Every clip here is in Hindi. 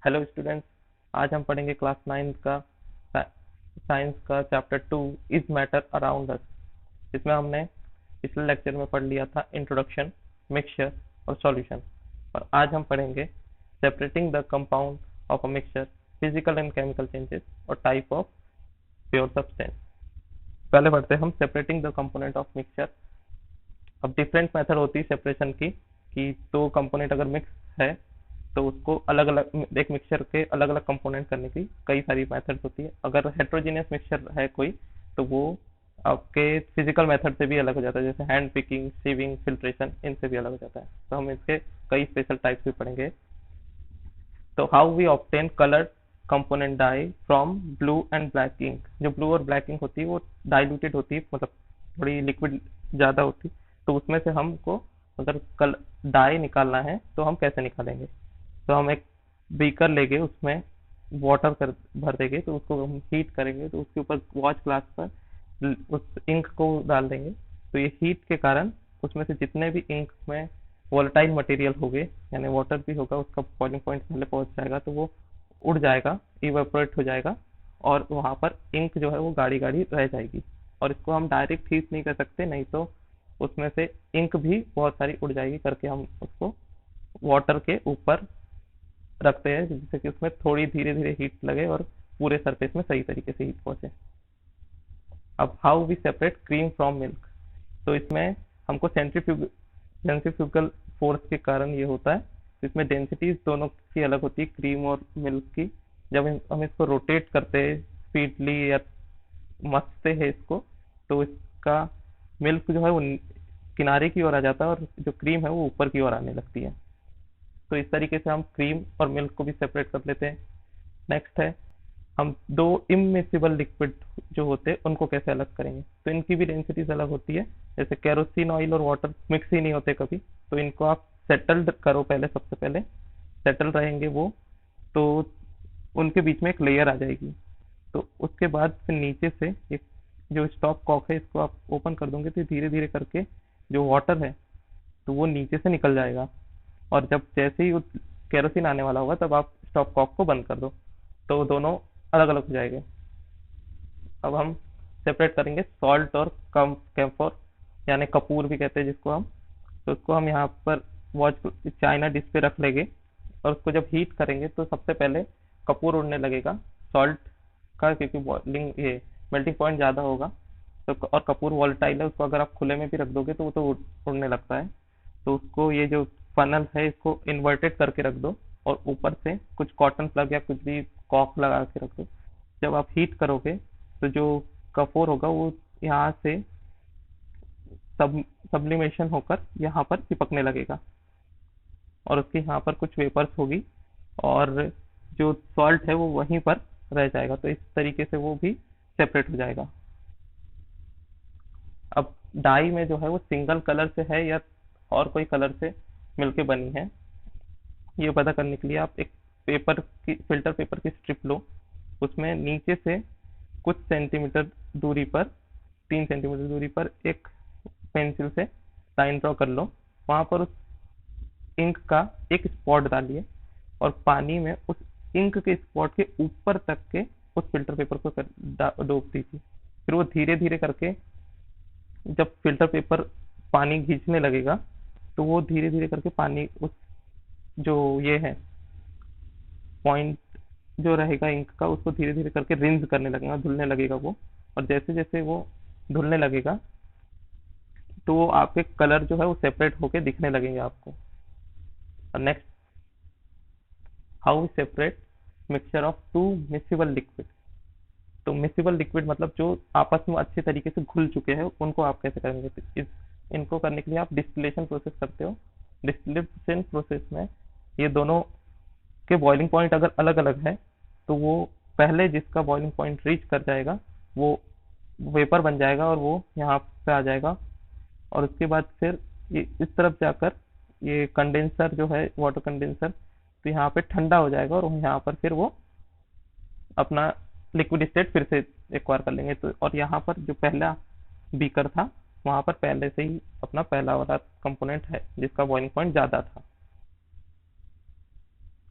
Hello students. आज हम पढ़ेंगे क्लास 9 का साइंस का chapter 2 is matter around us. इसमें हमने पिछले लेक्चर में पढ़ लिया था इंट्रोडक्शन, मिक्सचर और सॉल्यूशन। और आज हम पढ़ेंगे separating the compound of a mixture, physical and chemical changes और टाइप ऑफ प्योर सब्सटेंस। पहले पढ़ते हैं हम separating the component of mixture. अब डिफरेंट मेथड होती है सेपरेशन की, कि दो कंपोनेंट अगर मिक्स है तो उसको अलग अलग, एक मिक्सचर के अलग अलग कंपोनेंट करने की कई सारी मेथड्स होती है। अगर हेट्रोजीनियस मिक्सचर है कोई, तो वो आपके फिजिकल मेथड से भी अलग हो जाता है, जैसे हैंड पिकिंग, सीविंग, फिल्ट्रेशन, इनसे भी अलग हो जाता है। तो हम इसके कई स्पेशल टाइप्स भी पढ़ेंगे। तो how we obtain coloured component dye from blue and black ink. जो ब्लू और ब्लैक इंक होती है वो डाइल्यूटेड होती है, मतलब थोड़ी लिक्विड ज़्यादा होती है। तो उसमें से हमको अगर कल डाई निकालना है तो हम कैसे निकालेंगे? तो हम एक बीकर लेंगे, उसमें वाटर कर भर देंगे, तो उसको हम हीट करेंगे, तो उसके ऊपर वॉच ग्लास पर उस इंक को डाल देंगे। तो ये हीट के कारण उसमें से जितने भी इंक में वोलेटाइल मटेरियल होंगे, यानी वाटर भी होगा, उसका बॉइलिंग पॉइंट पहले पहुंच जाएगा, तो वो उड़ जाएगा, इवेपोरेट हो जाएगा, और वहां पर इंक जो है वो गाढ़ी गाढ़ी रह जाएगी। और इसको हम डायरेक्ट हीट नहीं कर सकते, नहीं तो उसमें से इंक भी बहुत सारी उड़ जाएगी करके हम उसको वाटर के ऊपर रखते हैं, जिससे कि उसमें थोड़ी धीरे धीरे हीट लगे और पूरे सरफेस में सही तरीके से हीट पहुंचे। अब how we separate cream from milk. तो इसमें हमको सेंट्रीफ्यूगल फोर्स के कारण ये होता है। तो इसमें डेंसिटीज दोनों की अलग होती है, क्रीम और मिल्क की। जब हम इसको रोटेट करते हैं स्पीडली या मसते हैं इसको, तो इसका मिल्क जो है वो किनारे की ओर आ जाता है और जो क्रीम है वो ऊपर की ओर आने लगती है। तो इस तरीके से हम क्रीम और मिल्क को भी सेपरेट कर लेते हैं। नेक्स्ट है, हम दो इमिसिबल लिक्विड जो होते हैं उनको कैसे अलग करेंगे। तो इनकी भी डेंसिटीज अलग होती है। जैसे केरोसिन ऑयल और वाटर मिक्स ही नहीं होते कभी, तो इनको आप सेटल्ड करो पहले, सबसे पहले सेटल रहेंगे वो, तो उनके बीच में एक लेयर आ जाएगी। तो उसके बाद फिर नीचे से एक जो स्टॉप कॉक है, इसको आप ओपन कर दोगे तो धीरे धीरे करके जो वाटर है तो वो नीचे से निकल जाएगा। और जब जैसे ही केरोसिन आने वाला होगा तब आप स्टॉप कॉक को बंद कर दो, तो दोनों अलग अलग हो जाएंगे। अब हम सेपरेट करेंगे सॉल्ट और कम कैम्फोर, यानी कपूर भी कहते हैं जिसको हम। तो उसको हम यहाँ पर वॉच चाइना डिश पे रख लेंगे, और उसको जब हीट करेंगे तो सबसे पहले कपूर उड़ने लगेगा सॉल्ट का, क्योंकि बॉइलिंग ये मेल्टिंग पॉइंट ज़्यादा होगा। तो और कपूर वॉलेटाइल है, उसको अगर आप खुले में भी रख दोगे तो वो तो उड़ने लगता है। तो उसको ये जो फनल है इसको इन्वर्टेड करके रख दो, और ऊपर से कुछ कॉटन प्लग या कुछ भी कॉक लगा के रख दो। जब आप हीट करोगे तो जो कपूर होगा वो यहाँ से सब्लिमेशन होकर यहाँ पर चिपकने लगेगा, और उसके यहाँ पर कुछ वेपर्स होगी, और जो सॉल्ट है वो वहीं पर रह जाएगा। तो इस तरीके से वो भी सेपरेट हो जाएगा। अब डाई में जो है वो सिंगल कलर से है या और कोई कलर से मिलके बनी है, ये पता करने के लिए आप एक पेपर की, फिल्टर पेपर की स्ट्रिप लो। उसमें नीचे से कुछ सेंटीमीटर दूरी पर, 3 सेंटीमीटर दूरी पर एक पेंसिल से लाइन ड्रॉ कर लो। वहां पर उस इंक का एक स्पॉट डालिए, और पानी में उस इंक के स्पॉट के ऊपर तक के उस फिल्टर पेपर को डोब दीजिए। फिर वो धीरे धीरे करके, जब फिल्टर पेपर पानी खींचने लगेगा, तो वो धीरे धीरे करके पानी उस जो ये है पॉइंट जो रहेगा इंक का, उसको धीरे धीरे करके रिंज करने लगेगा, धुलने लगेगा वो। और जैसे जैसे वो धुलने लगेगा तो वो आपके कलर जो है वो सेपरेट होके दिखने लगेंगे आपको। और next, how separate mixture of two miscible liquid. तो मिसिबल लिक्विड मतलब जो आपस में अच्छे तरीके से घुल चुके हैं, उनको आप कैसे करेंगे? तो इनको करने के लिए आप डिस्टिलेशन प्रोसेस करते हो। डिस्टिलेशन प्रोसेस में ये दोनों के बॉइलिंग पॉइंट अगर अलग अलग है, तो वो पहले जिसका बॉइलिंग पॉइंट रीच कर जाएगा वो वेपर बन जाएगा, और वो यहाँ पे आ जाएगा। और उसके बाद फिर ये इस तरफ जाकर ये कंडेंसर जो है, वाटर कंडेंसर, तो यहाँ पे ठंडा हो जाएगा, और यहाँ पर फिर वो अपना लिक्विड स्टेट फिर से एक्वायर कर लेंगे। तो और यहाँ पर जो पहला बीकर था, वहां पर पहले से ही अपना पहला वाला कंपोनेंट है जिसका बॉइलिंग पॉइंट ज्यादा था।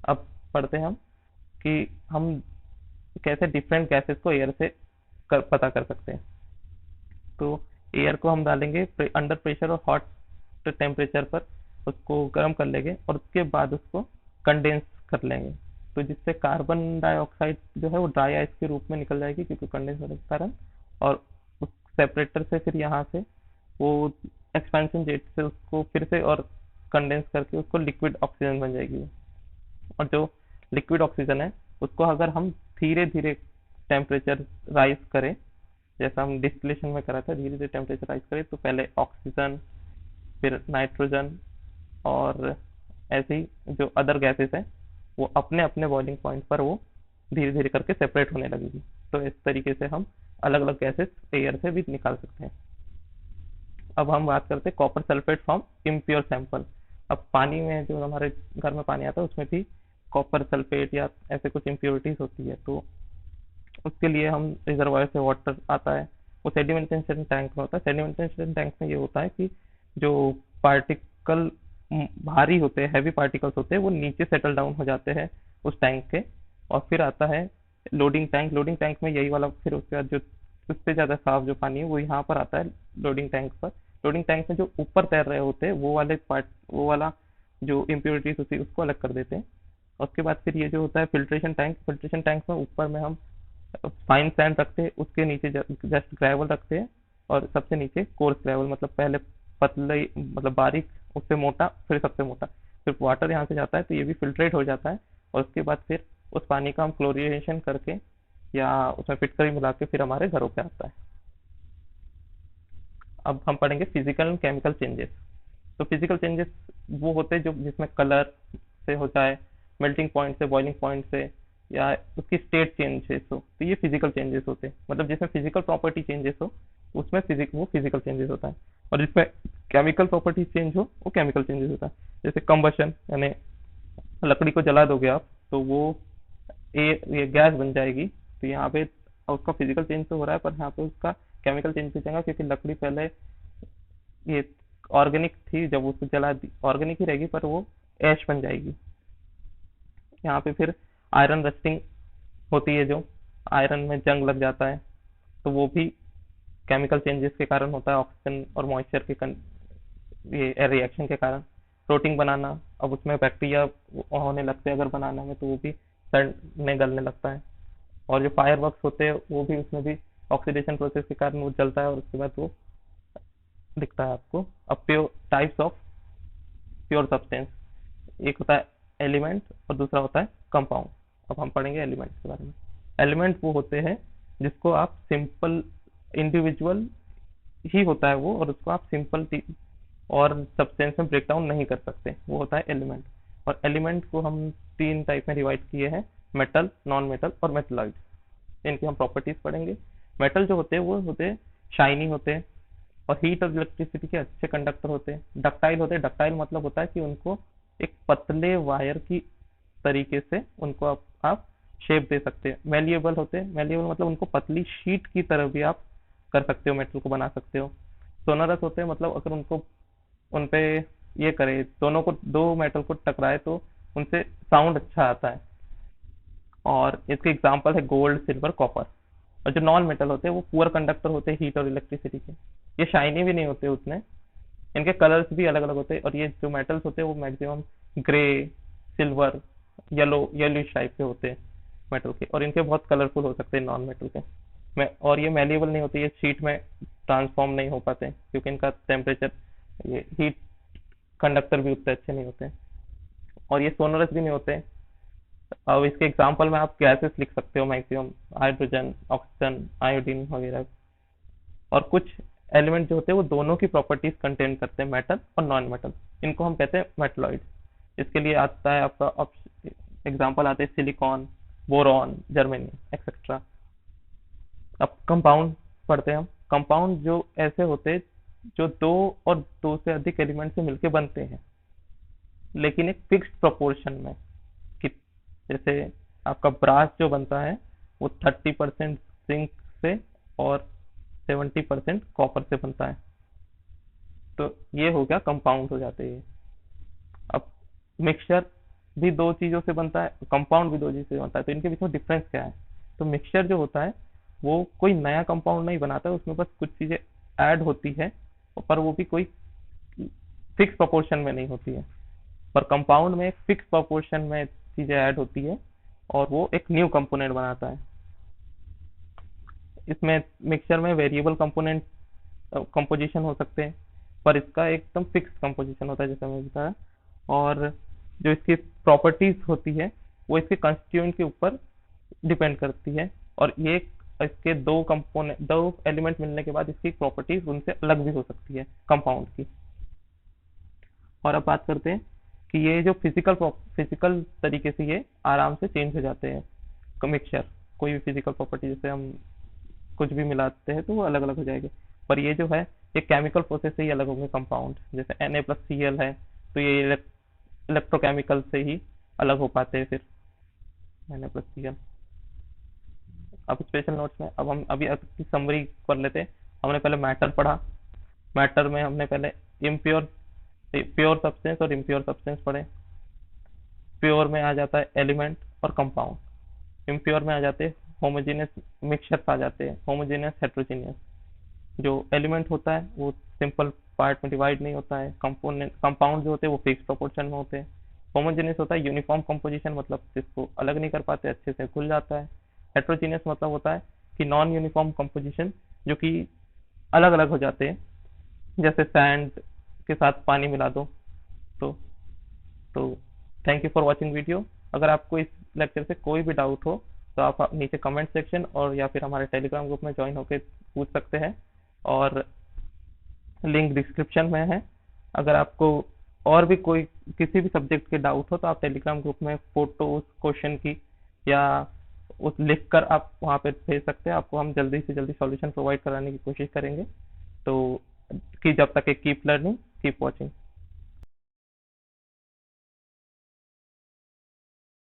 अब पढ़ते हैं हम कि हम कैसे डिफरेंट गैसेस को एयर से पता कर सकते हैं। तो एयर को हम डालेंगे अंडर प्रेशर और हॉट टेम्परेचर पर, उसको गर्म कर लेंगे और उसके बाद उसको कंडेंस कर लेंगे। तो जिससे कार्बन डाइऑक्साइड जो है वो ड्राई आइस के रूप में निकल जाएगी क्योंकि कंडेंस होने के कारण। और उस सेपरेटर से फिर यहाँ से वो एक्सपेंशन जेट से उसको फिर से और कंडेंस करके उसको लिक्विड ऑक्सीजन बन जाएगी वो। और जो लिक्विड ऑक्सीजन है उसको अगर हम धीरे धीरे टेम्परेचर राइज करें, जैसा हम डिस्टिलेशन में करा था, धीरे धीरे टेम्परेचर राइज करें, तो पहले ऑक्सीजन, फिर नाइट्रोजन, और ऐसे ही जो अदर गैसेस हैं वो अपने अपने बॉइलिंग पॉइंट पर वो धीरे धीरे करके सेपरेट होने लगेगी। तो इस तरीके से हम अलग अलग गैसेस एयर से भी निकाल सकते हैं। अब हम बात करते हैं copper sulphate from impure sample. अब पानी में, जो हमारे घर में पानी आता है, उसमें भी कॉपर सल्फेट या ऐसे कुछ इम्प्योरिटीज होती है। तो उसके लिए हम रिजर्वायर से वाटर आता है, वो सेडिमेंटेशन टैंक में होता है। सेडिमेंटेशन टैंक में ये होता है कि जो पार्टिकल भारी होते हैं, हैवी पार्टिकल्स होते हैं, वो नीचे सेटल डाउन हो जाते हैं उस टैंक के। और फिर आता है लोडिंग टैंक। लोडिंग टैंक में यही वाला, फिर उसके बाद जो उससे ज़्यादा साफ जो पानी है वो यहाँ पर आता है लोडिंग टैंक पर। लोडिंग टैंक में जो ऊपर तैर रहे होते हैं वो वाले पार्ट, वो वाला जो इम्प्योरिटीज होती है उसको अलग कर देते हैं। और उसके बाद फिर ये जो होता है फिल्ट्रेशन टैंक। फिल्ट्रेशन टैंक में ऊपर में हम फाइन सैंड रखते हैं, उसके नीचे जस्ट ग्रेवल रखते हैं, और सबसे नीचे कोर्स ग्रेवल, मतलब पहले पतले, मतलब बारीक, उससे मोटा, फिर सबसे मोटा, फिर वाटर यहाँ से जाता है तो ये भी फिल्ट्रेट हो जाता है। और उसके बाद फिर उस पानी का हम क्लोरिनेशन करके या उसमें फिटकरी मिला के फिर हमारे घरों पे आता है। अब हम पढ़ेंगे फिजिकल एंड केमिकल चेंजेस। तो फिजिकल चेंजेस वो होते हैं जो जिसमें कलर से हो जाए, मेल्टिंग पॉइंट से, बॉइलिंग पॉइंट से, या उसकी स्टेट चेंजेस हो, तो ये फिजिकल चेंजेस होते हैं। मतलब जिसमें फिजिकल प्रॉपर्टी चेंजेस हो उसमें वो फिजिकल चेंजेस होता है। और जिसमें केमिकल प्रॉपर्टी चेंज हो वो केमिकल चेंजेस होता है। जैसे कंबशन, यानी लकड़ी को जला दोगे आप तो वो ये गैस बन जाएगी। तो यहाँ पे उसका फिजिकल चेंज तो हो रहा है, पर यहाँ पे उसका केमिकल चेंज भी जाएगा, क्योंकि लकड़ी पहले ये ऑर्गेनिक थी, जब उसको जला दी ऑर्गेनिक ही रहेगी, पर वो ऐश बन जाएगी। यहाँ पे फिर आयरन रस्टिंग होती है, जो आयरन में जंग लग जाता है, तो वो भी केमिकल चेंजेस के कारण होता है, ऑक्सीजन और मॉइस्चर के ये रिएक्शन के कारण। प्रोटीन बनाना, अब उसमें बैक्टीरिया होने लगते हैं अगर बनाना में, तो वो भी सड़ने गलने लगता है। और जो फायर वर्क्स होते हैं वो भी, उसमें भी ऑक्सीडेशन प्रोसेस के कारण वो जलता है और उसके बाद वो दिखता है आपको। अब pure types of pure substance, एक होता है एलिमेंट और दूसरा होता है कंपाउंड। अब हम पढ़ेंगे एलिमेंट्स के बारे में। एलिमेंट वो होते हैं जिसको आप सिंपल इंडिविजुअल ही होता है वो, और उसको आप सिंपल और सब्सटेंस में ब्रेक डाउन नहीं कर सकते, वो होता है एलिमेंट। और एलिमेंट को हम तीन टाइप में डिवाइड किए हैं, मेटल, नॉन मेटल और मेटलॉइड। इनकी हम प्रॉपर्टीज पढ़ेंगे। मेटल जो होते हैं वो होते हैं शाइनी होते हैं, और हीट और इलेक्ट्रिसिटी के अच्छे कंडक्टर होते हैं। डक्टाइल होते हैं। डक्टाइल मतलब होता है कि उनको एक पतले वायर की तरीके से उनको आप शेप दे सकते हैं। मेलिएबल होते हैं। मेलिएबल मतलब उनको पतली शीट की तरह भी आप कर सकते हो, मेटल को बना सकते हो। सोनरस होते हैं, मतलब अगर उनको उनपे ये करे, दोनों को, दो मेटल को टकराए तो उनसे साउंड अच्छा आता है। और इसके एग्जांपल है गोल्ड, सिल्वर, कॉपर। और जो नॉन मेटल होते हैं वो पुअर कंडक्टर होते हैं हीट और इलेक्ट्रिसिटी के। ये शाइनी भी नहीं होते उतने, इनके कलर्स भी अलग अलग होते हैं। और ये जो मेटल्स होते हैं वो maximum grey, silver, yellowish type के होते हैं मेटल के, और इनके बहुत कलरफुल हो सकते हैं नॉन मेटल के। और ये मेलिएबल नहीं होते, ये शीट में ट्रांसफॉर्म नहीं हो पाते क्योंकि इनका टेम्परेचर, ये हीट कंडक्टर भी उतने अच्छे नहीं होते। और ये सोनरस भी नहीं होते। अब इसके एग्जांपल में आप गैसेस लिख सकते हो, मैक्सिमम हाइड्रोजन, ऑक्सीजन, आयोडीन वगैरह। और कुछ एलिमेंट जो होते हैं वो दोनों की प्रॉपर्टीज कंटेन करते हैं, मेटल और नॉन मेटल। इनको हम कहते हैं मेटलॉइड। इसके लिए आता है आपका एग्जांपल आते हैं सिलिकॉन, बोरॉन, जर्मेनियम एक्सेट्रा। अब कंपाउंड पढ़ते हैं हम। कंपाउंड जो ऐसे होते हैं जो दो और दो से अधिक एलिमेंट से मिलकर बनते हैं, लेकिन एक फिक्स्ड प्रोपोर्शन में। कि जैसे आपका ब्रास जो बनता है वो 30% जिंक से और 70% कॉपर से बनता है। तो ये हो गया, कंपाउंड हो जाते हैं। अब मिक्सचर, भी दो चीजों से बनता है, कंपाउंड भी दो चीजों से बनता है, तो इनके बीच में डिफरेंस क्या है? तो मिक्सचर जो होता है वो कोई नया कंपाउंड नहीं बनाता है, उसमें बस कुछ चीजें ऐड होती है, पर वो भी कोई फिक्स प्रोपोर्शन में नहीं होती है। पर कंपाउंड में फिक्स प्रोपोर्शन में चीजें ऐड होती है और वो एक न्यू कंपोनेंट बनाता है। इसमें मिक्सचर में वेरिएबल कंपोनेंट कंपोजिशन हो सकते हैं, पर इसका एकदम फिक्स कंपोजिशन होता है जैसे मैंने बताया। और जो इसकी प्रॉपर्टीज होती है वो इसके कंस्टिट्यूएंट के ऊपर डिपेंड करती है, और ये इसके दो कंपोनेंट, दो एलिमेंट मिलने के बाद इसकी प्रॉपर्टीज उनसे अलग भी हो सकती है कंपाउंड की। और अब बात करते हैं कि ये जो फिजिकल तरीके से ये आराम से चेंज हो जाते हैं मिक्सचर, कोई भी फिजिकल प्रॉपर्टी जैसे हम कुछ भी मिलाते हैं तो वो अलग अलग हो जाएंगे। पर ये जो है ये केमिकल प्रोसेस से ही अलग होंगे कंपाउंड, जैसे Na+Cl है तो ये इलेक्ट्रोकेमिकल से ही अलग हो पाते हैं फिर Na+Cl। अब स्पेशल नोट्स में अब हम अभी की समरी कर लेते हैं। हमने पहले मैटर पढ़ा, मैटर में हमने पहले इम्प्योर प्योर सब्सटेंस और इम्प्योर सब्सटेंस पढ़े। प्योर में आ जाता है एलिमेंट और कंपाउंड, इम्प्योर में आ जाते हैं होमोजेनियस मिक्सचर्स, आ जाते हैं होमोजेनियस हेट्रोजेनियस। जो एलिमेंट होता है वो सिंपल पार्ट में डिवाइड नहीं होता है, कंपोनेंट कंपाउंड जो होते हैं वो फिक्स प्रोपोर्शन में होते हैं। होमोजेनियस होता है यूनिफॉर्म कंपोजिशन, मतलब जिसको अलग नहीं कर पाते, अच्छे से खुल जाता है। हेट्रोजीनियस मतलब होता है कि नॉन यूनिफॉर्म कंपोजिशन, जो कि अलग अलग हो जाते हैं, जैसे सैंड के साथ पानी मिला दो। तो तो thank you for watching video. अगर आपको इस लेक्चर से कोई भी डाउट हो तो आप नीचे कमेंट सेक्शन और या फिर हमारे टेलीग्राम ग्रुप में ज्वाइन होकर पूछ सकते हैं, और लिंक डिस्क्रिप्शन में है। अगर आपको और भी कोई किसी भी सब्जेक्ट के डाउट हो तो आप टेलीग्राम ग्रुप में फोटो उस क्वेश्चन की या उस लिख कर आप वहाँ पे भेज सकते हैं, आपको हम जल्दी से जल्दी सॉल्यूशन प्रोवाइड कराने की कोशिश करेंगे। तो कि जब तक कीप लर्निंग कीप वॉचिंग।